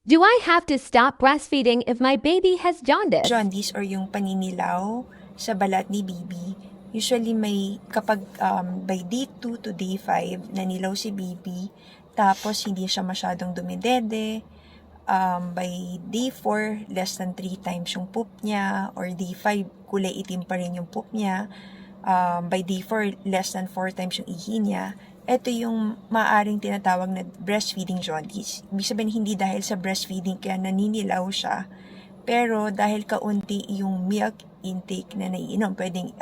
Do I have to stop breastfeeding if my baby has jaundice? Jaundice or yung paninilaw sa balat ni baby, usually may kapag by day 2 to day 5 nanilaw si baby, tapos hindi siya masyadong dumidede, by day 4 less than 3 times yung poop niya, or day 5 kulay itim pa rin yung poop niya, by day 4 less than 4 times yung ihi niya. Ito yung maaring tinatawag na breastfeeding jaundice. Ibig sabihin, hindi dahil sa breastfeeding kaya naninilaw siya, pero dahil kaunti yung milk intake na naiinom, pwedeng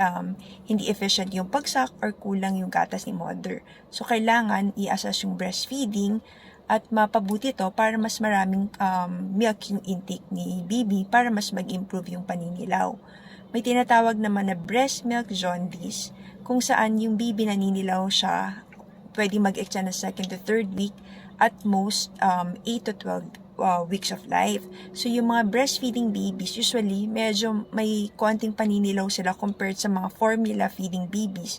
hindi efficient yung pagsak or kulang yung gatas ni mother. So, kailangan i-assess yung breastfeeding at mapabuti to para mas maraming milk yung intake ni baby para mas mag-improve yung paninilaw. May tinatawag naman na breast milk jaundice, kung saan yung baby naninilaw siya, pwede mag-extend na second to third week, at most 8 to 12 weeks of life. So, yung mga breastfeeding babies, usually, medyo may konting paninilaw sila compared sa mga formula feeding babies.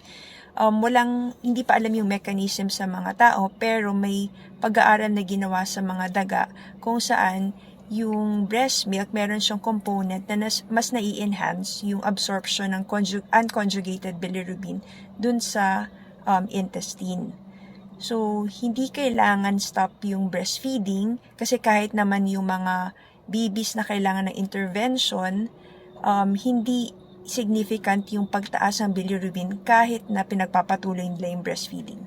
Hindi pa alam yung mechanism sa mga tao, pero may pag-aaral na ginawa sa mga daga kung saan yung breast milk, meron siyang component na mas nai-enhance yung absorption ng unconjugated bilirubin dun sa intestine. So, hindi kailangan stop yung breastfeeding kasi kahit naman yung mga babies na kailangan ng intervention, hindi significant yung pagtaas ng bilirubin kahit na pinagpapatuloy nila yung breastfeeding.